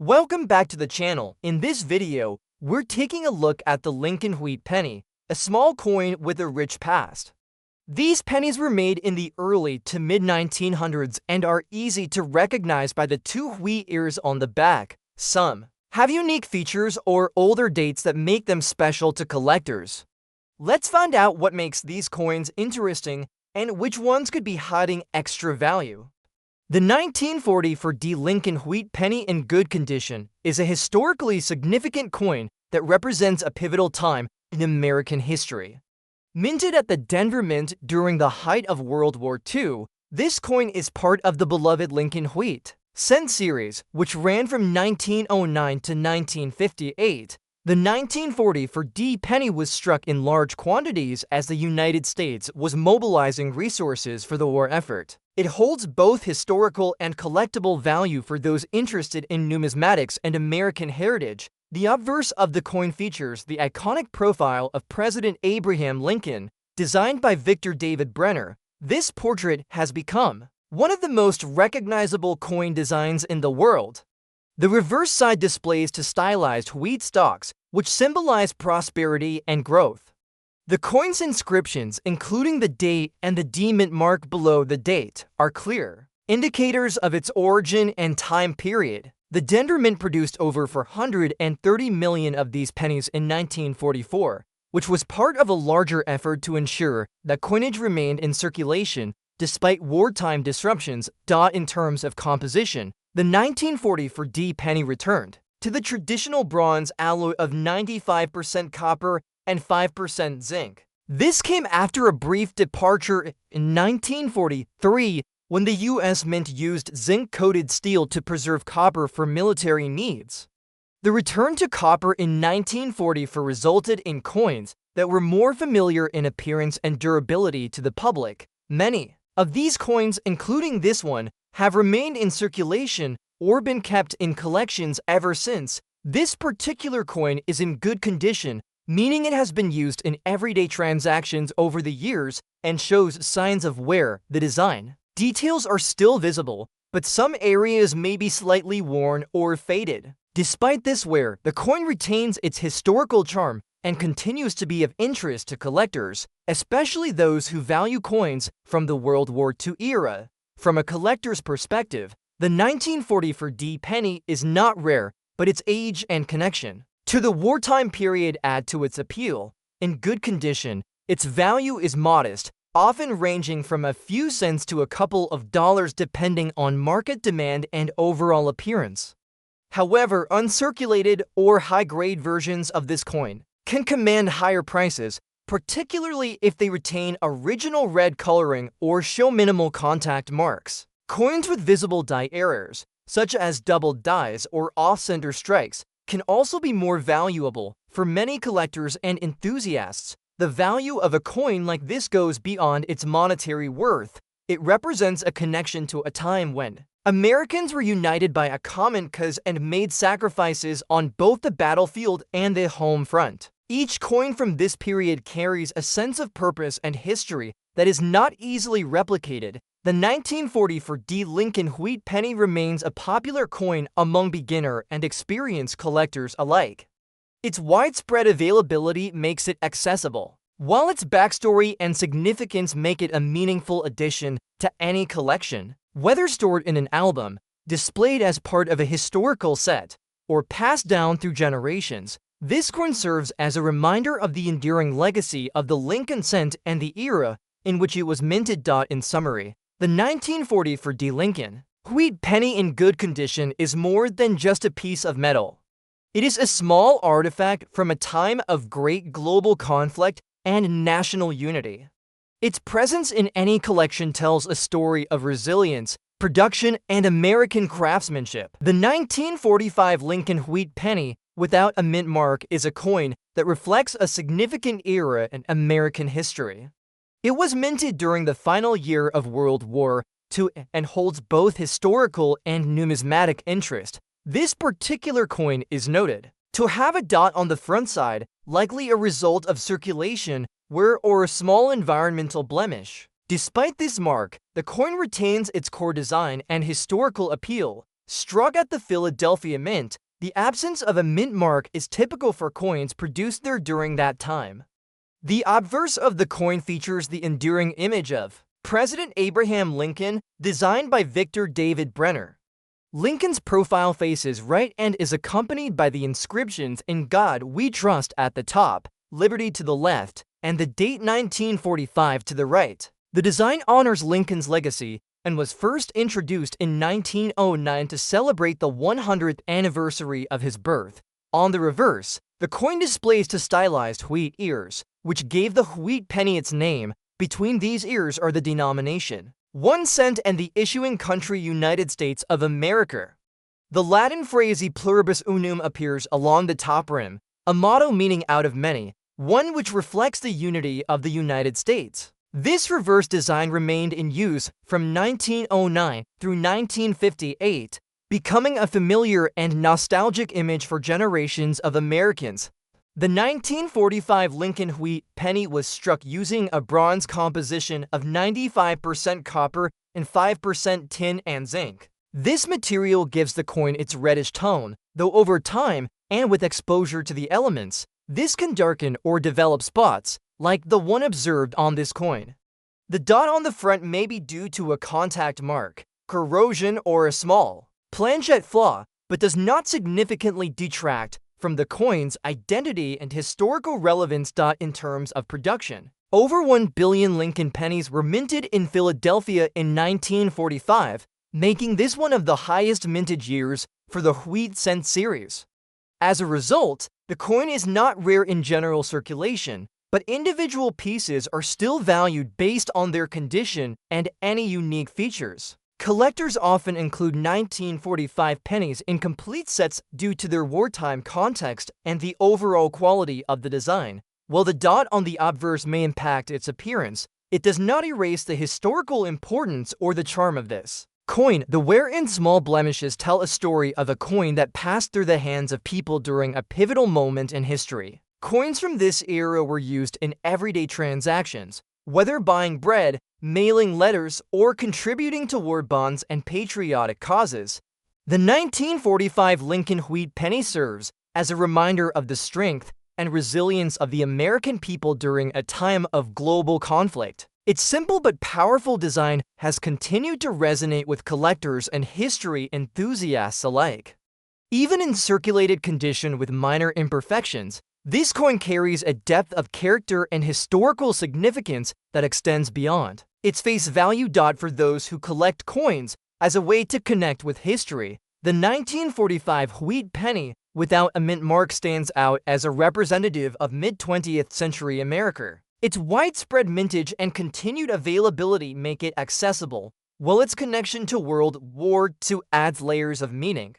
Welcome back to the channel. In this video, we're taking a look at the Lincoln Wheat Penny, a small coin with a rich past. These pennies were made in the early to mid-1900s and are easy to recognize by the two wheat ears on the back. Some have unique features or older dates that make them special to collectors. Let's find out what makes these coins interesting and which ones could be hiding extra value. The 1940 4D Lincoln Wheat Penny in good condition is a historically significant coin that represents a pivotal time in American history. Minted at the Denver Mint during the height of World War II, this coin is part of the beloved Lincoln Wheat Cent series, which ran from 1909 to 1958. The 1940 4D penny was struck in large quantities as the United States was mobilizing resources for the war effort. It holds both historical and collectible value for those interested in numismatics and American heritage. The obverse of the coin features the iconic profile of President Abraham Lincoln, designed by Victor David Brenner. This portrait has become one of the most recognizable coin designs in the world. The reverse side displays two stylized wheat stalks, which symbolize prosperity and growth. The coin's inscriptions, including the date and the D-mint mark below the date, are clear indicators of its origin and time period. The Denver Mint produced over 430 million of these pennies in 1944, which was part of a larger effort to ensure that coinage remained in circulation despite wartime disruptions. In terms of composition, the 1940 4D penny returned to the traditional bronze alloy of 95% copper and 5% zinc. This came after a brief departure in 1943 when the U.S. Mint used zinc-coated steel to preserve copper for military needs. The return to copper in 1944 resulted in coins that were more familiar in appearance and durability to the public. Many of these coins, including this one, have remained in circulation or been kept in collections ever since. This particular coin is in good condition, meaning it has been used in everyday transactions over the years and shows signs of wear. The design details are still visible, but some areas may be slightly worn or faded. Despite this wear, the coin retains its historical charm and continues to be of interest to collectors, especially those who value coins from the World War II era. From a collector's perspective, the 1940 4D penny is not rare, but its age and connection to the wartime period add to its appeal. In good condition, its value is modest, often ranging from a few cents to a couple of dollars depending on market demand and overall appearance. However, uncirculated or high-grade versions of this coin can command higher prices, particularly if they retain original red coloring or show minimal contact marks. Coins with visible die errors, such as doubled dies or off-center strikes, can also be more valuable. For many collectors and enthusiasts, the value of a coin like this goes beyond its monetary worth. It represents a connection to a time when Americans were united by a common cause and made sacrifices on both the battlefield and the home front. Each coin from this period carries a sense of purpose and history that is not easily replicated. The 1940 4D Lincoln Wheat Penny remains a popular coin among beginner and experienced collectors alike. Its widespread availability makes it accessible, while its backstory and significance make it a meaningful addition to any collection. Whether stored in an album, displayed as part of a historical set, or passed down through generations, this coin serves as a reminder of the enduring legacy of the Lincoln cent and the era in which it was minted. In summary, the 1940 4D Lincoln Wheat Penny in good condition is more than just a piece of metal. It is a small artifact from a time of great global conflict and national unity. Its presence in any collection tells a story of resilience, production, and American craftsmanship. The 1945 Lincoln Wheat Penny without a mint mark is a coin that reflects a significant era in American history. It was minted during the final year of World War II and holds both historical and numismatic interest. This particular coin is noted to have a dot on the front side, likely a result of circulation, wear, or a small environmental blemish. Despite this mark, the coin retains its core design and historical appeal, Struck at the Philadelphia Mint, the absence of a mint mark is typical for coins produced there during that time. The obverse of the coin features the enduring image of President Abraham Lincoln, designed by Victor David Brenner. Lincoln's profile faces right and is accompanied by the inscriptions "In God We Trust" at the top, "Liberty" to the left, and the date 1945 to the right. The design honors Lincoln's legacy and was first introduced in 1909 to celebrate the 100th anniversary of his birth. On the reverse, the coin displays two stylized wheat ears, which gave the wheat penny its name. Between these ears are the denomination, 1 cent, and the issuing country, United States of America. The Latin phrase "E pluribus unum" appears along the top rim, a motto meaning "out of many," one which reflects the unity of the United States. This reverse design remained in use from 1909 through 1958, becoming a familiar and nostalgic image for generations of Americans. The 1945 Lincoln wheat penny was struck using a bronze composition of 95% copper and 5% tin and zinc. This material gives the coin its reddish tone, though over time, and with exposure to the elements, this can darken or develop spots, like the one observed on this coin. The dot on the front may be due to a contact mark, corrosion, or a small planchet flaw, but does not significantly detract from the coin's identity and historical relevance. In terms of production, over 1 billion Lincoln pennies were minted in Philadelphia in 1945, making this one of the highest mintage years for the wheat cent series. As a result, the coin is not rare in general circulation, but individual pieces are still valued based on their condition and any unique features. Collectors often include 1945 pennies in complete sets due to their wartime context and the overall quality of the design. While the dot on the obverse may impact its appearance, it does not erase the historical importance or the charm of this coin. The wear and small blemishes tell a story of a coin that passed through the hands of people during a pivotal moment in history. Coins from this era were used in everyday transactions, whether buying bread, mailing letters, or contributing toward bonds and patriotic causes. The 1945 Lincoln wheat penny serves as a reminder of the strength and resilience of the American people during a time of global conflict. Its simple but powerful design has continued to resonate with collectors and history enthusiasts alike. Even in circulated condition with minor imperfections, this coin carries a depth of character and historical significance that extends beyond its face value. For those who collect coins as a way to connect with history, the 1945 wheat penny without a mint mark stands out as a representative of mid-20th century America. Its widespread mintage and continued availability make it accessible, while its connection to World War II adds layers of meaning.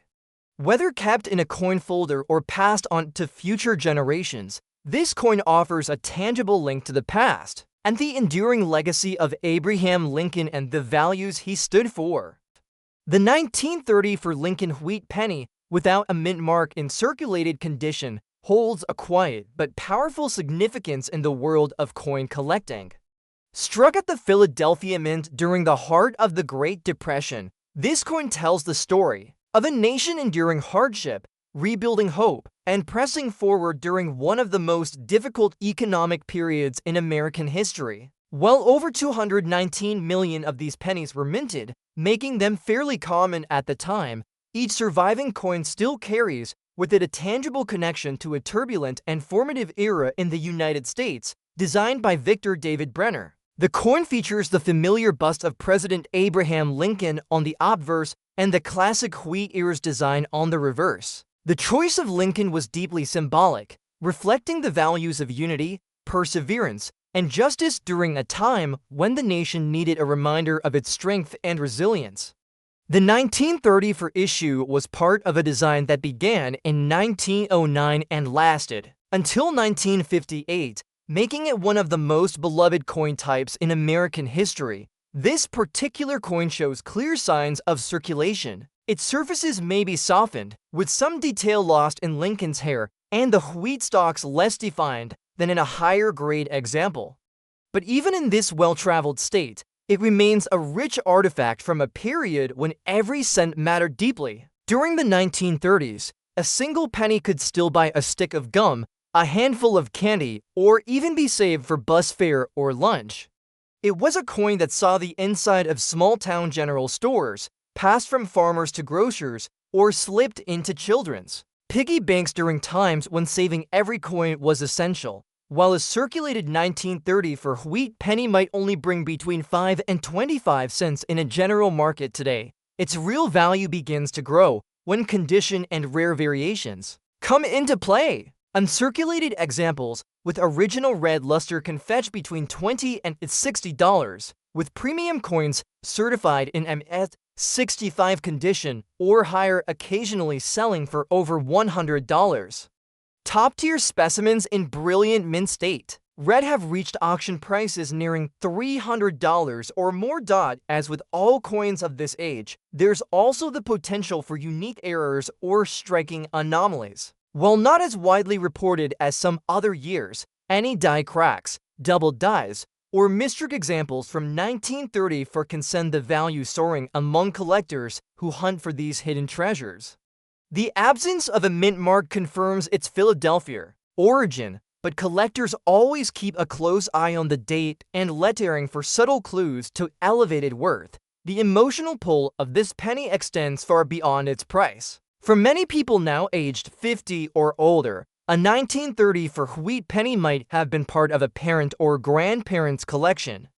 Whether kept in a coin folder or passed on to future generations, this coin offers a tangible link to the past and the enduring legacy of Abraham Lincoln and the values he stood for. The 1934 Lincoln wheat penny, without a mint mark in circulated condition, holds a quiet but powerful significance in the world of coin collecting. Struck at the Philadelphia Mint during the heart of the Great Depression, this coin tells the story of a nation enduring hardship, rebuilding hope, and pressing forward during one of the most difficult economic periods in American history. Well over 219 million of these pennies were minted, making them fairly common at the time. Each surviving coin still carries with it a tangible connection to a turbulent and formative era in the United States, designed by Victor David Brenner. The coin features the familiar bust of President Abraham Lincoln on the obverse and the classic wheat ears design on the reverse. The choice of Lincoln was deeply symbolic, reflecting the values of unity, perseverance, and justice during a time when the nation needed a reminder of its strength and resilience. The 1934 issue was part of a design that began in 1909 and lasted until 1958, making it one of the most beloved coin types in American history. This particular coin shows clear signs of circulation. Its surfaces may be softened, with some detail lost in Lincoln's hair, and the wheat stalks less defined than in a higher grade example. But even in this well-traveled state, It remains a rich artifact from a period when every cent mattered deeply. During the 1930s, a single penny could still buy a stick of gum, a handful of candy, or even be saved for bus fare or lunch. It was a coin that saw the inside of small-town general stores, passed from farmers to grocers, or slipped into children's piggy banks during times when saving every coin was essential. While a circulated 1930 for wheat penny might only bring between 5 and 25 cents in a general market today, its real value begins to grow when condition and rare variations come into play. Uncirculated examples with original red luster can fetch between $20 and $60, with premium coins certified in MS65 condition or higher occasionally selling for over $100. Top-tier specimens in brilliant mint state red have reached auction prices nearing $300 or more. As with all coins of this age, there's also the potential for unique errors or striking anomalies. While not as widely reported as some other years, any die cracks, double dies, or misstruck examples from 1930 can send the value soaring among collectors who hunt for these hidden treasures. The absence of a mint mark confirms its Philadelphia origin, but collectors always keep a close eye on the date and lettering for subtle clues to elevated worth. The emotional pull of this penny extends far beyond its price. For many people now aged 50 or older, a 1930 for wheat penny might have been part of a parent or grandparent's collection.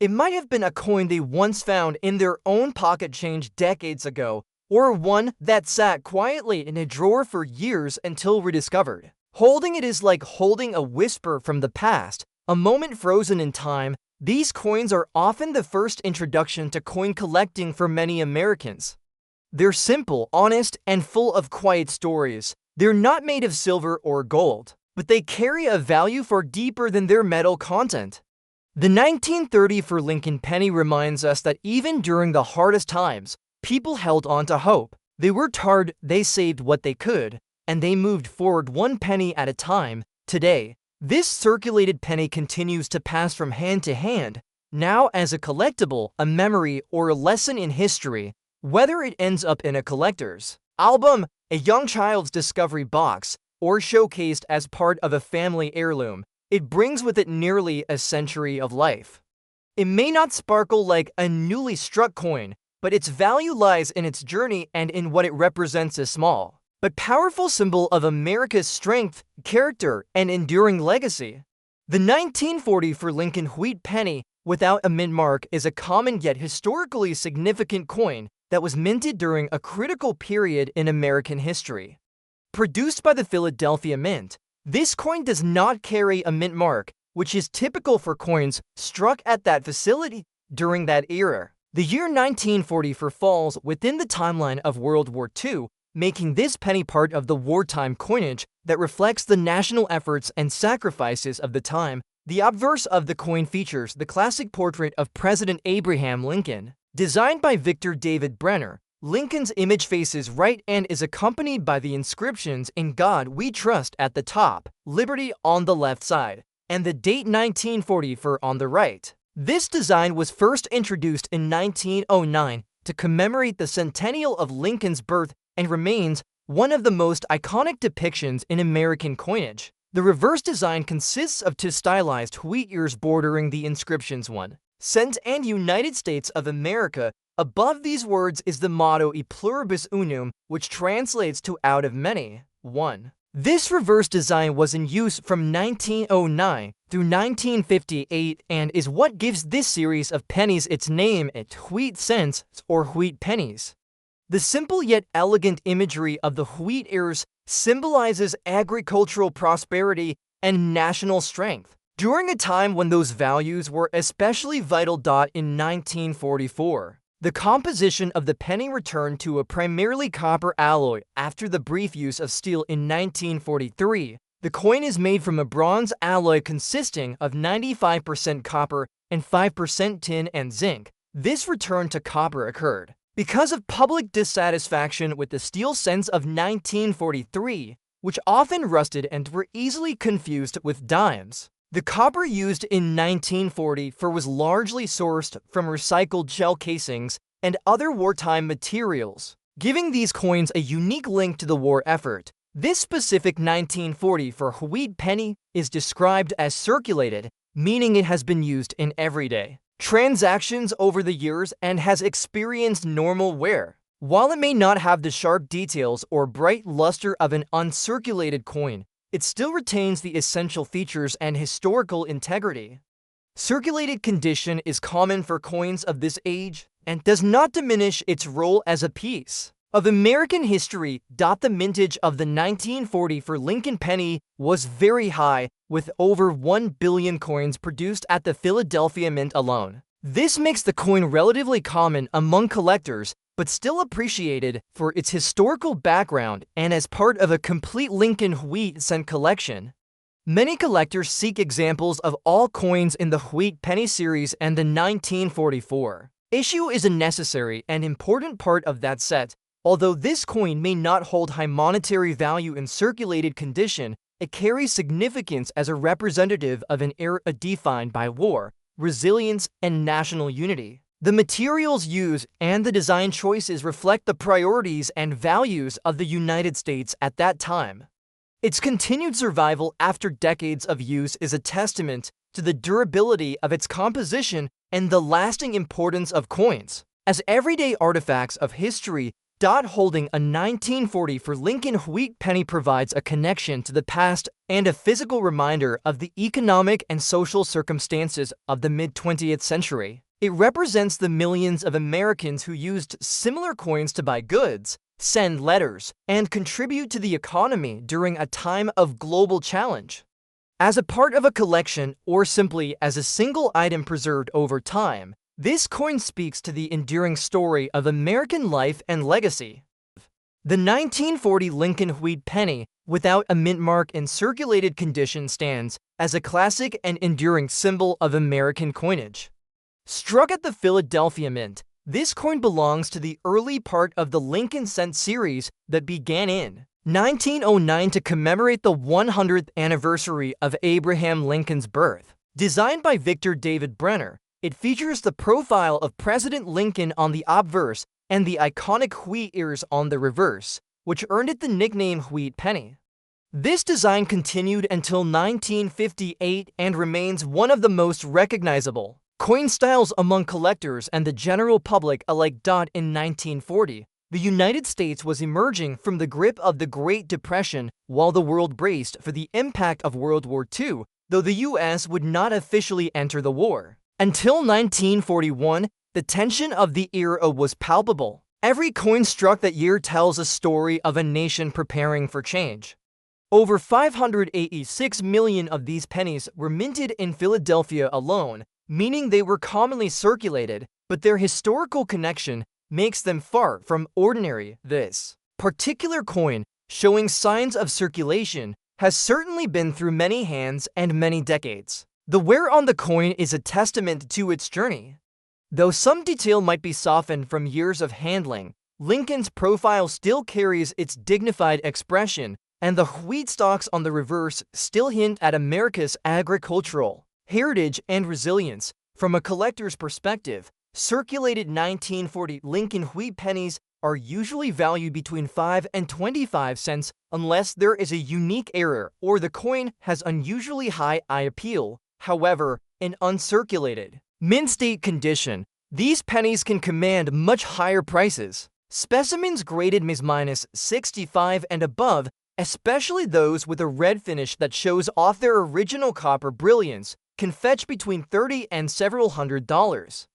It might have been a coin they once found in their own pocket change decades ago, or one that sat quietly in a drawer for years until rediscovered. Holding it is like holding a whisper from the past, a moment frozen in time. These coins are often the first introduction to coin collecting for many Americans. They're simple, honest, and full of quiet stories. They're not made of silver or gold, but they carry a value far deeper than their metal content. The 1930 for Lincoln penny reminds us that even during the hardest times, people held on to hope. They worked hard, they saved what they could, and they moved forward one penny at a time. Today, this circulated penny continues to pass from hand to hand, now as a collectible, a memory, or a lesson in history. Whether it ends up in a collector's album, a young child's discovery box, or showcased as part of a family heirloom, it brings with it nearly a century of life. It may not sparkle like a newly struck coin, but its value lies in its journey and in what it represents: a small but powerful symbol of America's strength, character, and enduring legacy. The 1940 for Lincoln wheat penny without a mint mark is a common yet historically significant coin that was minted during a critical period in American history. Produced by the Philadelphia Mint, this coin does not carry a mint mark, which is typical for coins struck at that facility during that era. The year 1940 falls within the timeline of World War II, making this penny part of the wartime coinage that reflects the national efforts and sacrifices of the time. The obverse of the coin features the classic portrait of President Abraham Lincoln. Designed by Victor David Brenner, Lincoln's image faces right and is accompanied by the inscriptions "In God We Trust" at the top, "Liberty" on the left side, and the date 1940 on the right. This design was first introduced in 1909 to commemorate the centennial of Lincoln's birth and remains one of the most iconic depictions in American coinage. The reverse design consists of two stylized wheat ears bordering the inscriptions "1 cent" and "United States of America." Above these words is the motto "E pluribus unum," which translates to "out of many, one." This reverse design was in use from 1909 through 1958 and is what gives this series of pennies its name, at wheat cents or wheat pennies. The simple yet elegant imagery of the wheat ears symbolizes agricultural prosperity and national strength during a time when those values were especially vital. In 1944, the composition of the penny returned to a primarily copper alloy after the brief use of steel in 1943. The coin is made from a bronze alloy consisting of 95% copper and 5% tin and zinc. This return to copper occurred because of public dissatisfaction with the steel cents of 1943, which often rusted and were easily confused with dimes. The copper used in 1944 was largely sourced from recycled shell casings and other wartime materials, giving these coins a unique link to the war effort. This specific 1944 wheat penny is described as circulated, meaning it has been used in everyday transactions over the years and has experienced normal wear. While it may not have the sharp details or bright luster of an uncirculated coin, it still retains the essential features and historical integrity. Circulated condition is common for coins of this age and does not diminish its role as a piece of American history. The mintage of the 1940 for Lincoln penny was very high, with over 1 billion coins produced at the Philadelphia Mint alone. This makes the coin relatively common among collectors, but still appreciated for its historical background and as part of a complete Lincoln wheat cent collection. Many collectors seek examples of all coins in the wheat penny series, and the 1944 issue is a necessary and important part of that set. Although this coin may not hold high monetary value in circulated condition, it carries significance as a representative of an era defined by war, resilience, and national unity. The materials used and the design choices reflect the priorities and values of the United States at that time. Its continued survival after decades of use is a testament to the durability of its composition and the lasting importance of coins as everyday artifacts of history. Holding a 1940 for Lincoln wheat penny provides a connection to the past and a physical reminder of the economic and social circumstances of the mid-20th century. It represents the millions of Americans who used similar coins to buy goods, send letters, and contribute to the economy during a time of global challenge. As a part of a collection or simply as a single item preserved over time, this coin speaks to the enduring story of American life and legacy. The 1940 Lincoln wheat penny, without a mint mark in circulated condition, stands as a classic and enduring symbol of American coinage. Struck at the Philadelphia Mint, this coin belongs to the early part of the Lincoln cent series that began in 1909 to commemorate the 100th anniversary of Abraham Lincoln's birth. Designed by Victor David Brenner, it features the profile of President Lincoln on the obverse and the iconic wheat ears on the reverse, which earned it the nickname wheat penny. This design continued until 1958 and remains one of the most recognizable coin styles among collectors and the general public alike. In 1940, the United States was emerging from the grip of the Great Depression while the world braced for the impact of World War II, though the U.S. would not officially enter the war. Until 1941, the tension of the era was palpable. Every coin struck that year tells a story of a nation preparing for change. Over 586 million of these pennies were minted in Philadelphia alone, meaning they were commonly circulated, but their historical connection makes them far from ordinary. This particular coin, showing signs of circulation, has certainly been through many hands and many decades. The wear on the coin is a testament to its journey. Though some detail might be softened from years of handling, Lincoln's profile still carries its dignified expression, and the wheat stalks on the reverse still hint at America's agricultural heritage and resilience. From a collector's perspective, circulated 1940 Lincoln wheat pennies are usually valued between 5 and 25 cents unless there is a unique error or the coin has unusually high eye appeal. However, in uncirculated, mint state condition, these pennies can command much higher prices. Specimens graded -65 and above, especially those with a red finish that shows off their original copper brilliance, can fetch between $30 and several $100.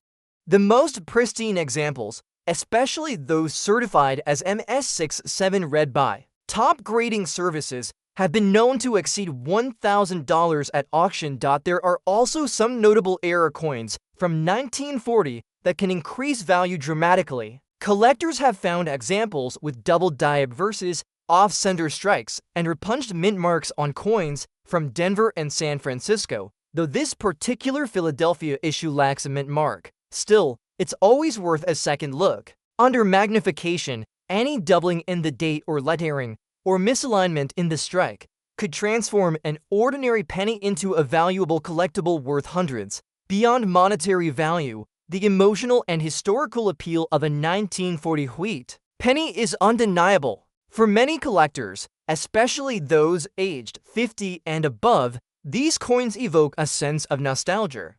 The most pristine examples, especially those certified as MS67 red by top grading services, have been known to exceed $1,000 at auction. There are also some notable era coins from 1940 that can increase value dramatically. Collectors have found examples with double diop versus off-center strikes and repunched mint marks on coins from Denver and San Francisco, though this particular Philadelphia issue lacks a mint mark. Still, it's always worth a second look. Under magnification, any doubling in the date or lettering or misalignment in the strike could transform an ordinary penny into a valuable collectible worth hundreds. Beyond monetary value, the emotional and historical appeal of a 1940 wheat penny is undeniable. For many collectors, especially those aged 50 and above, these coins evoke a sense of nostalgia.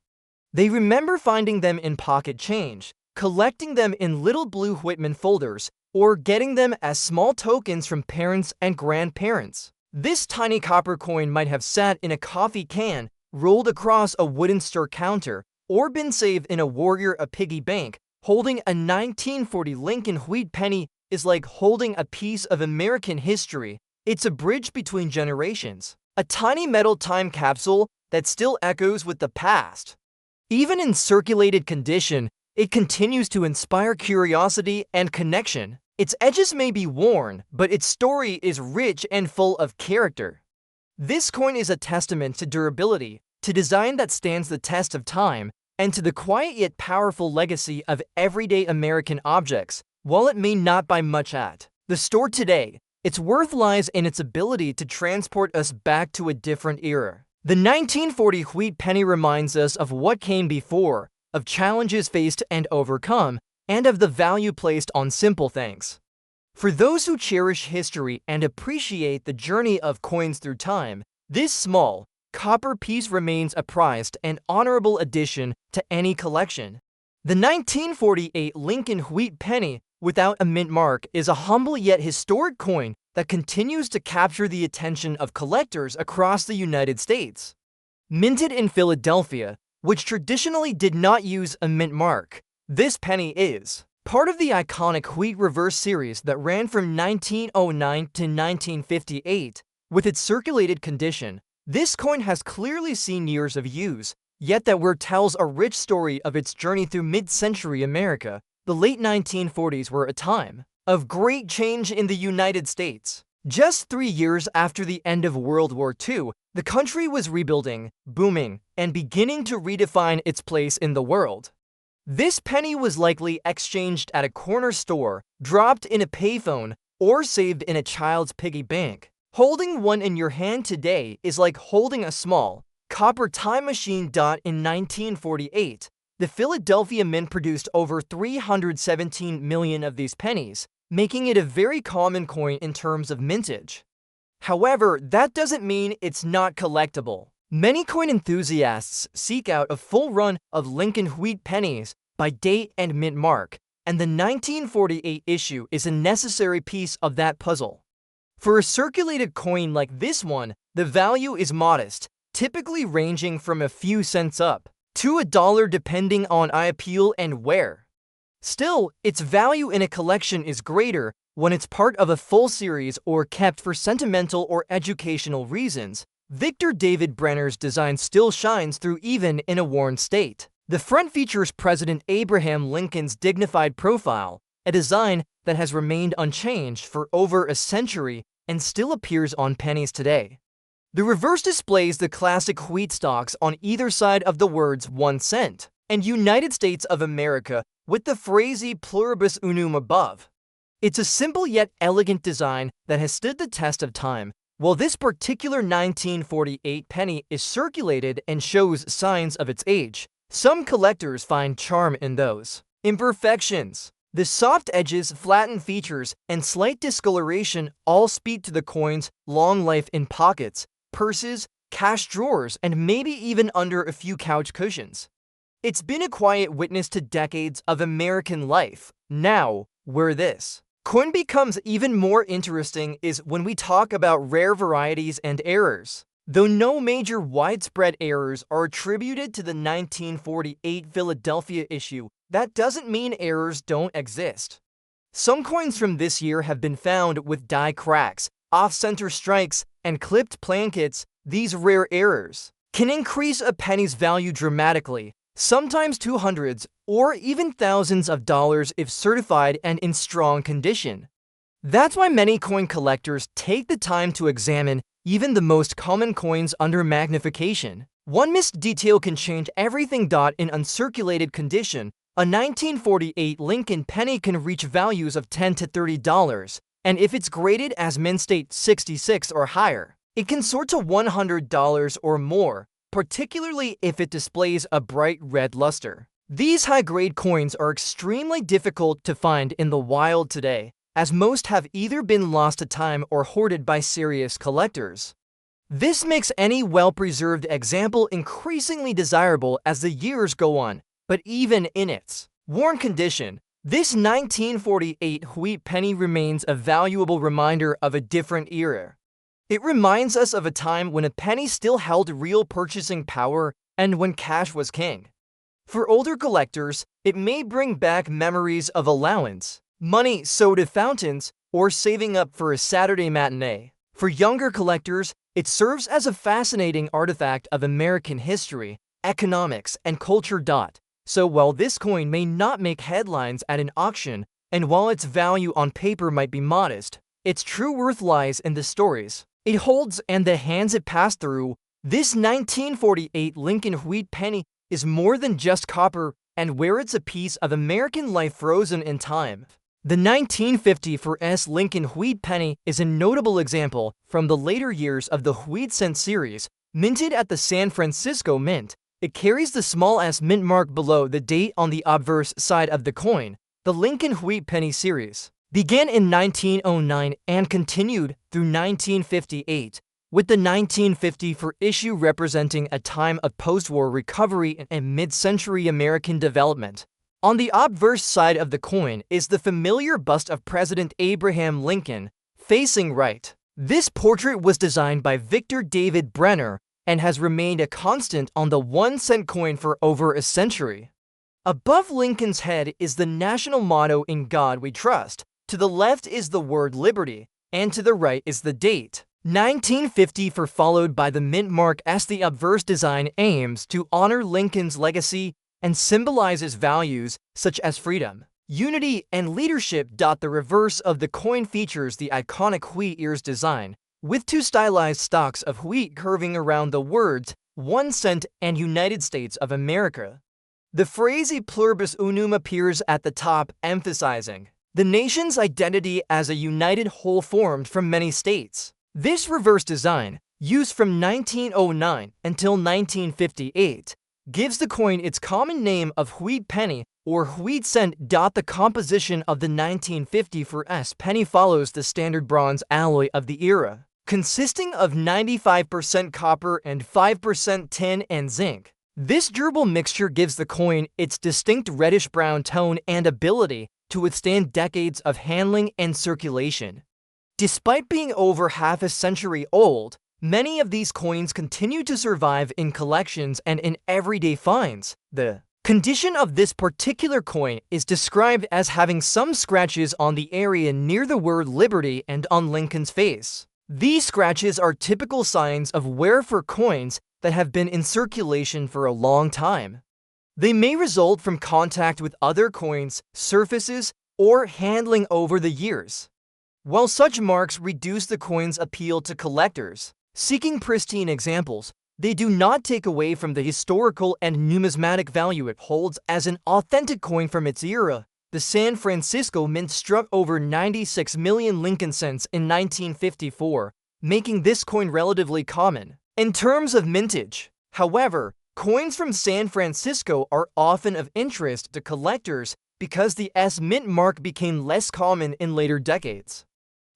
They remember finding them in pocket change, collecting them in little blue Whitman folders, or getting them as small tokens from parents and grandparents. This tiny copper coin might have sat in a coffee can, rolled across a wooden store counter, or been saved in a piggy bank. Holding a 1940 Lincoln wheat penny is like holding a piece of American history. It's a bridge between generations, a tiny metal time capsule that still echoes with the past. Even in circulated condition, it continues to inspire curiosity and connection. Its edges may be worn, but its story is rich and full of character. This coin is a testament to durability, to design that stands the test of time, and to the quiet yet powerful legacy of everyday American objects. While it may not buy much at the store today, its worth lies in its ability to transport us back to a different era. The 1940 wheat penny reminds us of what came before, of challenges faced and overcome, and of the value placed on simple things. For those who cherish history and appreciate the journey of coins through time, this small, copper piece remains a prized and honorable addition to any collection. The 1948 Lincoln wheat penny without a mint mark is a humble yet historic coin that continues to capture the attention of collectors across the United States. Minted in Philadelphia, which traditionally did not use a mint mark, this penny is part of the iconic wheat reverse series that ran from 1909 to 1958. With its circulated condition, this coin has clearly seen years of use, yet that tells a rich story of its journey through mid-century America. The late 1940s were a time of great change in the United States. Just 3 years after the end of World War II, the country was rebuilding, booming, and beginning to redefine its place in the world. This penny was likely exchanged at a corner store, dropped in a payphone, or saved in a child's piggy bank. Holding one in your hand today is like holding a small, copper time machine. In 1948, the Philadelphia Mint produced over 317 million of these pennies, making it a very common coin in terms of mintage. However, that doesn't mean it's not collectible. Many coin enthusiasts seek out a full run of Lincoln wheat pennies by date and mint mark, and the 1948 issue is a necessary piece of that puzzle. For a circulated coin like this one, the value is modest, typically ranging from a few cents up to $1 depending on eye appeal and wear. Still, its value in a collection is greater when it's part of a full series or kept for sentimental or educational reasons. Victor David Brenner's design still shines through even in a worn state. The front features President Abraham Lincoln's dignified profile, a design that has remained unchanged for over a century and still appears on pennies today. The reverse displays the classic wheat stalks on either side of the words 1 cent and United States of America with the phrase pluribus unum above. It's a simple yet elegant design that has stood the test of time. While this particular 1948 penny is circulated and shows signs of its age, some collectors find charm in those imperfections. The soft edges, flattened features, and slight discoloration all speak to the coin's long life in pockets, purses, cash drawers, and maybe even under a few couch cushions. It's been a quiet witness to decades of American life. Now, where this coin becomes even more interesting is when we talk about rare varieties and errors. Though no major widespread errors are attributed to the 1948 Philadelphia issue, that doesn't mean errors don't exist. Some coins from this year have been found with die cracks, off-center strikes, and clipped plankets. These rare errors can increase a penny's value dramatically, sometimes to hundreds or even thousands of dollars if certified and in strong condition. That's why many coin collectors take the time to examine even the most common coins under magnification. One missed detail can change everything. In uncirculated condition, a 1948 Lincoln penny can reach values of $10 to $30, and if it's graded as mint state 66 or higher, It can soar to $100 or more, particularly if it displays a bright red luster. These high-grade coins are extremely difficult to find in the wild today, as most have either been lost to time or hoarded by serious collectors. This makes any well-preserved example increasingly desirable as the years go on, but even in its worn condition, this 1948 wheat penny remains a valuable reminder of a different era. It reminds us of a time when a penny still held real purchasing power and when cash was king. For older collectors, it may bring back memories of allowance, money soda fountains, or saving up for a Saturday matinee. For younger collectors, it serves as a fascinating artifact of American history, economics, and culture. So while this coin may not make headlines at an auction, and while its value on paper might be modest, its true worth lies in the stories it holds and the hands it passed through. This 1948 Lincoln wheat penny is more than just copper, and where it's a piece of American life frozen in time. The 1954 Lincoln wheat penny is a notable example from the later years of the wheat cent series, minted at the San Francisco Mint. It carries the small s mint mark below the date on the obverse side of the coin. The Lincoln wheat penny series began in 1909 and continued through 1958, with the 1954 issue representing a time of post-war recovery and mid-century American development. On the obverse side of the coin is the familiar bust of President Abraham Lincoln, facing right. This portrait was designed by Victor David Brenner and has remained a constant on the 1-cent coin for over a century. Above Lincoln's head is the national motto "In God We Trust." To the left is the word liberty, and to the right is the date, 1954, followed by the mint mark as the obverse design aims to honor Lincoln's legacy and symbolizes values such as freedom, unity, and leadership. The reverse of the coin features the iconic wheat ears design, with two stylized stalks of wheat curving around the words 1 cent and United States of America. The phrase "E pluribus unum" appears at the top, emphasizing the nation's identity as a united whole formed from many states. This reverse design, used from 1909 until 1958, gives the coin its common name of wheat penny or wheat cent. The composition of the 1954 penny follows the standard bronze alloy of the era, consisting of 95% copper and 5% tin and zinc. This durable mixture gives the coin its distinct reddish-brown tone and ability to withstand decades of handling and circulation. Despite being over half a century old, many of these coins continue to survive in collections and in everyday finds. The condition of this particular coin is described as having some scratches on the area near the word liberty and on Lincoln's face. These scratches are typical signs of wear for coins that have been in circulation for a long time. They may result from contact with other coins, surfaces, or handling over the years. While such marks reduce the coin's appeal to collectors seeking pristine examples, they do not take away from the historical and numismatic value it holds as an authentic coin from its era. The San Francisco Mint struck over 96 million Lincoln cents in 1954, making this coin relatively common. In terms of mintage, however, coins from San Francisco are often of interest to collectors because the S mint mark became less common in later decades.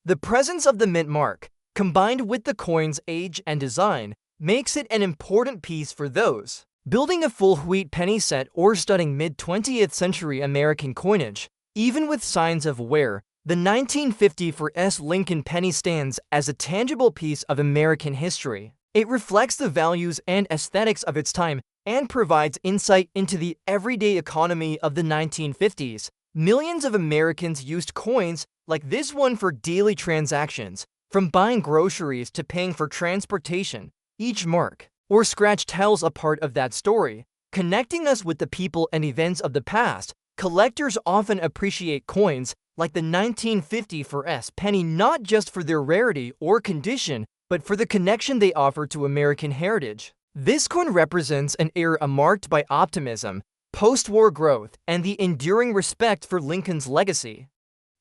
The presence of the mint mark, combined with the coin's age and design, makes it an important piece for those building a full wheat penny set or studying mid-20th century American coinage. Even with signs of wear, the 1954 Lincoln penny stands as a tangible piece of American history. It reflects the values and aesthetics of its time and provides insight into the everyday economy of the 1950s. Millions of Americans used coins like this one for daily transactions, from buying groceries to paying for transportation. Each mark or scratch tells a part of that story, connecting us with the people and events of the past. Collectors often appreciate coins like the 1954 penny not just for their rarity or condition, but for the connection they offer to American heritage. This coin represents an era marked by optimism, post-war growth, and the enduring respect for Lincoln's legacy.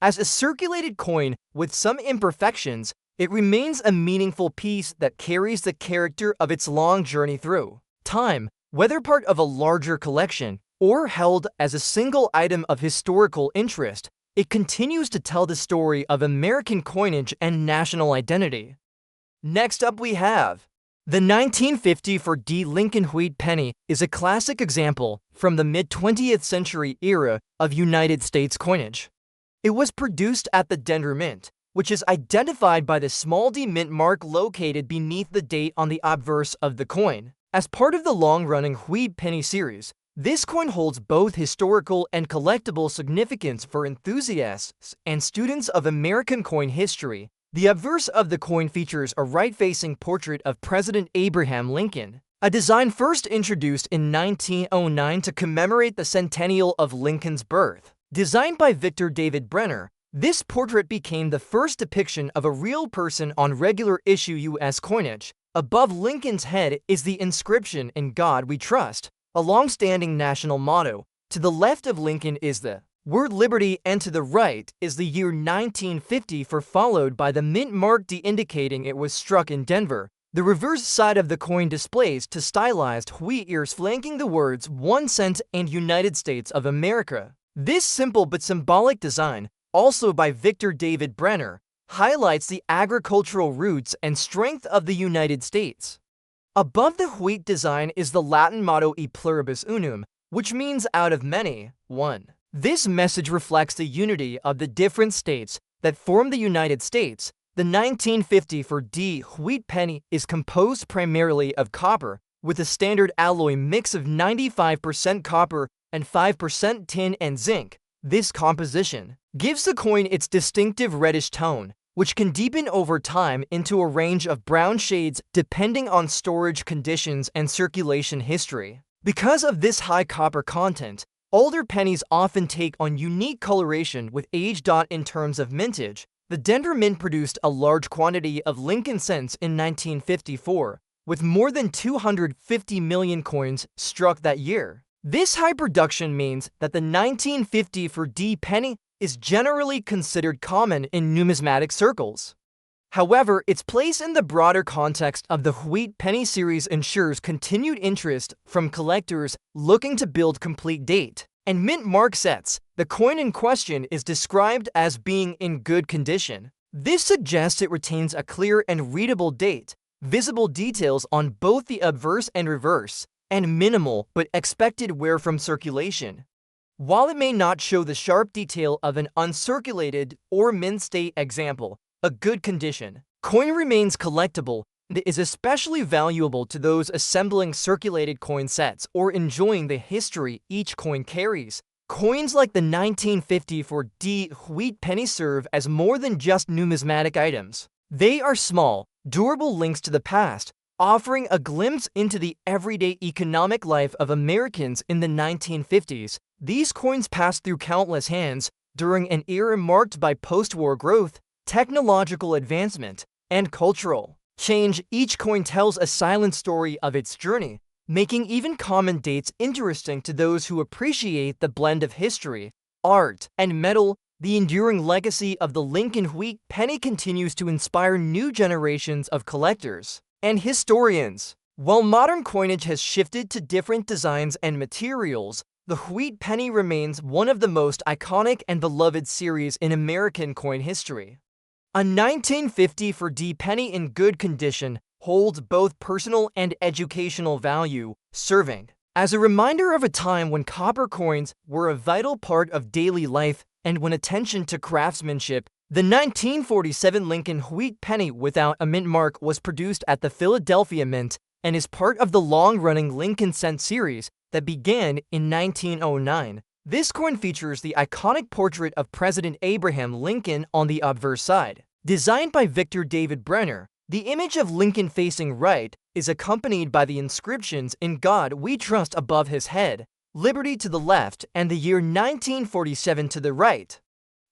As a circulated coin with some imperfections, It remains a meaningful piece that carries the character of its long journey through time, whether part of a larger collection or held as a single item of historical interest. It continues to tell the story of American coinage and national identity. Next up we have the 1954 Lincoln Wheat penny is a classic example from the mid-20th century era of United States coinage. It was produced at the Denver Mint, which is identified by the small d mint mark located beneath the date on the obverse of the coin. As part of the long-running Wheat penny series, this coin holds both historical and collectible significance for enthusiasts and students of American coin history. The obverse of the coin features a right-facing portrait of President Abraham Lincoln, a design first introduced in 1909 to commemorate the centennial of Lincoln's birth. Designed by Victor David Brenner, this portrait became the first depiction of a real person on regular issue U.S. coinage. Above Lincoln's head is the inscription, "In God We Trust," a long-standing national motto. To the left of Lincoln is the word liberty, and to the right is the year 1950, followed by the mint mark D indicating it was struck in Denver. The reverse side of the coin displays two stylized wheat ears flanking the words 1 cent and United States of America. This simple but symbolic design, also by Victor David Brenner, highlights the agricultural roots and strength of the United States. Above the wheat design is the Latin motto E pluribus unum, which means out of many, one. This message reflects the unity of the different states that form the United States. The 1954 wheat penny is composed primarily of copper, with a standard alloy mix of 95% copper and 5% tin and zinc. This composition gives the coin its distinctive reddish tone, which can deepen over time into a range of brown shades depending on storage conditions and circulation history. Because of this high copper content, older pennies often take on unique coloration with age. In terms of mintage, the Denver Mint produced a large quantity of Lincoln cents in 1954, with more than 250 million coins struck that year. This high production means that the 1954 penny is generally considered common in numismatic circles. However, its place in the broader context of the Wheat penny series ensures continued interest from collectors looking to build complete date and mint mark sets. The coin in question is described as being in good condition. This suggests it retains a clear and readable date, visible details on both the obverse and reverse, and minimal but expected wear from circulation. While it may not show the sharp detail of an uncirculated or mint state example, a good condition coin remains collectible and is especially valuable to those assembling circulated coin sets or enjoying the history each coin carries. Coins like the 1954 wheat penny serve as more than just numismatic items. They are small, durable links to the past, offering a glimpse into the everyday economic life of Americans in the 1950s. These coins passed through countless hands during an era marked by post-war growth, technological advancement, and cultural change. Each coin tells a silent story of its journey, making even common dates interesting to those who appreciate the blend of history, art, and metal. The enduring legacy of the Lincoln Wheat penny continues to inspire new generations of collectors and historians. While modern coinage has shifted to different designs and materials, the Wheat penny remains one of the most iconic and beloved series in American coin history. A 1954 penny in good condition holds both personal and educational value, serving as a reminder of a time when copper coins were a vital part of daily life and when attention to craftsmanship. The 1947 Lincoln Wheat penny without a mint mark was produced at the Philadelphia Mint and is part of the long-running Lincoln Cent series that began in 1909. This coin features the iconic portrait of President Abraham Lincoln on the obverse side. Designed by Victor David Brenner, the image of Lincoln facing right is accompanied by the inscriptions "In God We Trust" above his head, "Liberty" to the left, and the year 1947 to the right.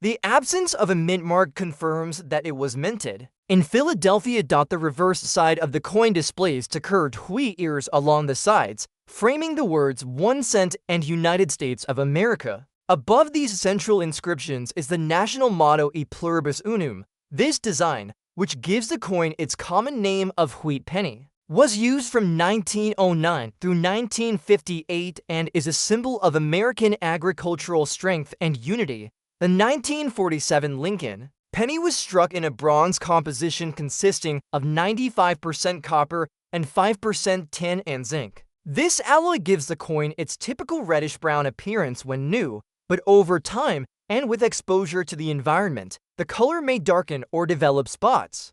The absence of a mint mark confirms that it was minted. In Philadelphia, the reverse side of the coin displays two curved wheat ears along the sides, framing the words 1 cent and United States of America. Above these central inscriptions is the national motto E pluribus unum. This design, which gives the coin its common name of wheat penny, was used from 1909 through 1958 and is a symbol of American agricultural strength and unity. The 1947 Lincoln penny was struck in a bronze composition consisting of 95% copper and 5% tin and zinc. This alloy gives the coin its typical reddish-brown appearance when new, but over time, and with exposure to the environment, the color may darken or develop spots.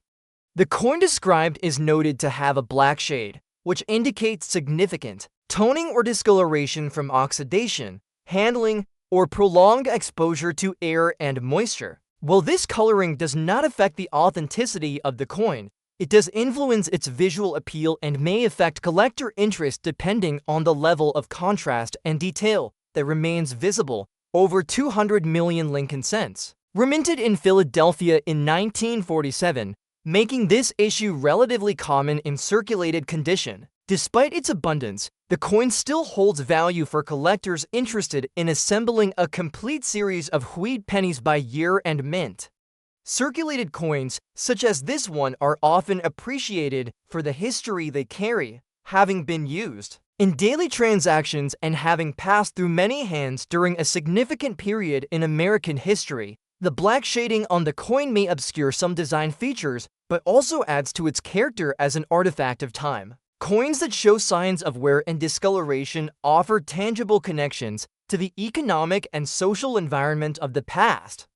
The coin described is noted to have a black shade, which indicates significant toning or discoloration from oxidation, handling, or prolonged exposure to air and moisture. While this coloring does not affect the authenticity of the coin, it does influence its visual appeal and may affect collector interest depending on the level of contrast and detail that remains visible. Over 200 million Lincoln cents were minted in Philadelphia in 1947, making this issue relatively common in circulated condition. Despite its abundance, the coin still holds value for collectors interested in assembling a complete series of wheat pennies by year and mint. Circulated coins, such as this one, are often appreciated for the history they carry, having been used in daily transactions and having passed through many hands during a significant period in American history. The black shading on the coin may obscure some design features, but also adds to its character as an artifact of time. Coins that show signs of wear and discoloration offer tangible connections to the economic and social environment of the past.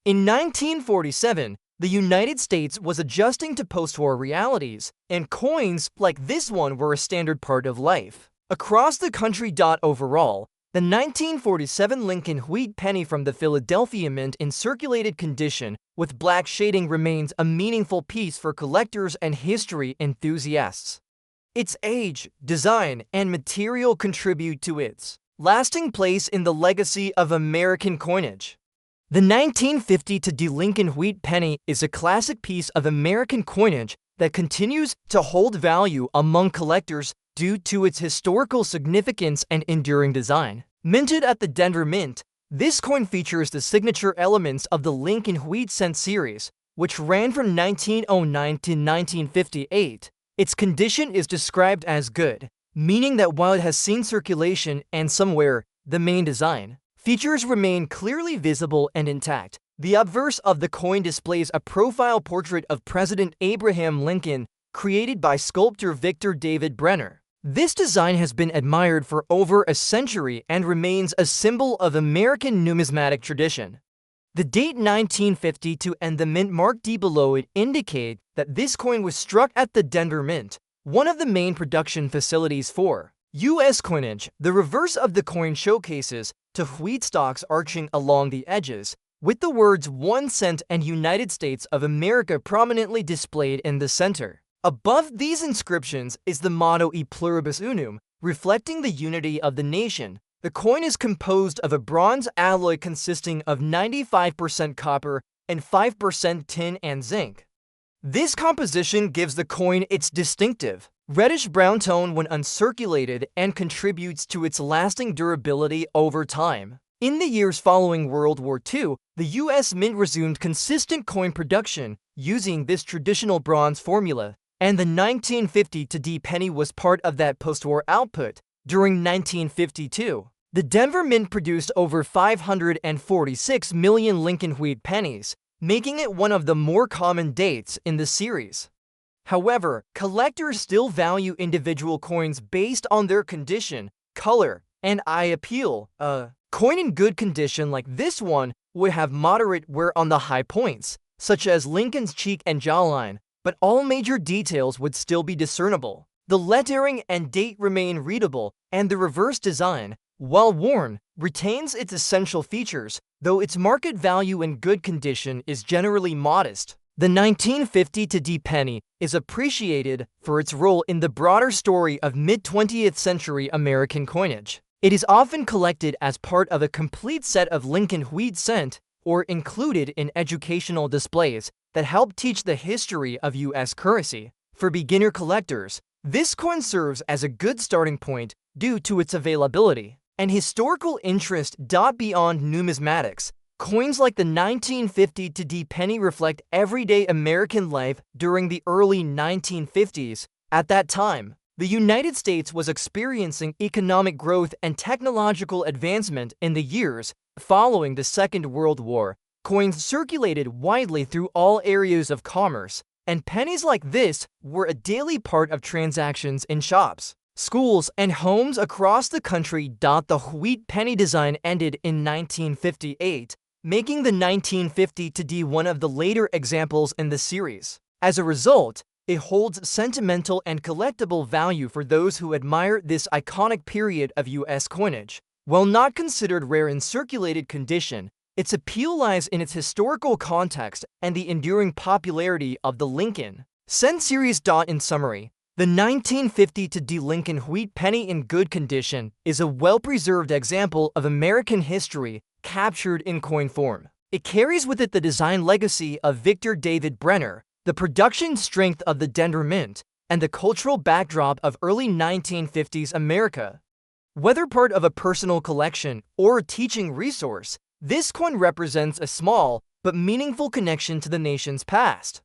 In 1947, the United States was adjusting to post-war realities, and coins like this one were a standard part of life across the country. Overall, the 1947 Lincoln wheat penny from the Philadelphia Mint in circulated condition with black shading remains a meaningful piece for collectors and history enthusiasts. Its age, design, and material contribute to its lasting place in the legacy of American coinage. The 1950 Lincoln wheat penny is a classic piece of American coinage that continues to hold value among collectors due to its historical significance and enduring design. Minted at the Denver Mint, this coin features the signature elements of the Lincoln wheat cent series, which ran from 1909 to 1958. Its condition is described as good, meaning that while it has seen circulation and some wear, the main design features remain clearly visible and intact. The obverse of the coin displays a profile portrait of President Abraham Lincoln, created by sculptor Victor David Brenner. This design has been admired for over a century and remains a symbol of American numismatic tradition. The date 1952 and the mint mark D below it indicate that this coin was struck at the Denver Mint, one of the main production facilities for U.S. coinage. The reverse of the coin showcases two wheat stalks arching along the edges, with the words 1 cent and United States of America prominently displayed in the center. Above these inscriptions is the motto E pluribus unum, reflecting the unity of the nation. The coin is composed of a bronze alloy consisting of 95% copper and 5% tin and zinc. This composition gives the coin its distinctive reddish-brown tone when uncirculated and contributes to its lasting durability over time. In the years following World War II, the U.S. Mint resumed consistent coin production using this traditional bronze formula, and the 1950 D penny was part of that post-war output. During 1952, the Denver Mint produced over 546 million Lincoln wheat pennies, making it one of the more common dates in the series. However, collectors still value individual coins based on their condition, color, and eye appeal. A coin in good condition like this one would have moderate wear on the high points, such as Lincoln's cheek and jawline, but all major details would still be discernible. The lettering and date remain readable, and the reverse design, while worn, retains its essential features, though its market value in good condition is generally modest. The 1950 D penny is appreciated for its role in the broader story of mid-20th century American coinage. It is often collected as part of a complete set of Lincoln wheat cent or included in educational displays that help teach the history of U.S. currency. For beginner collectors, this coin serves as a good starting point due to its availability and historical interest. Beyond numismatics, Coins like the 1950 to D penny reflect everyday American life during the early 1950s. At that time, the United States was experiencing economic growth and technological advancement in the years following the Second World War. Coins circulated widely through all areas of commerce, and pennies like this were a daily part of transactions in shops, schools, and homes across the country. The wheat penny design ended in 1958, making the 1950 to D one of the later examples in the series. As a result, it holds sentimental and collectible value for those who admire this iconic period of U.S. coinage. While not considered rare in circulated condition, its appeal lies in its historical context and the enduring popularity of the Lincoln Cent series. In summary, the 1950 to D Lincoln wheat penny in good condition is a well-preserved example of American history captured in coin form. It carries with it the design legacy of Victor David Brenner, the production strength of the Denver Mint, and the cultural backdrop of early 1950s America. Whether part of a personal collection or a teaching resource, this coin represents a small but meaningful connection to the nation's past.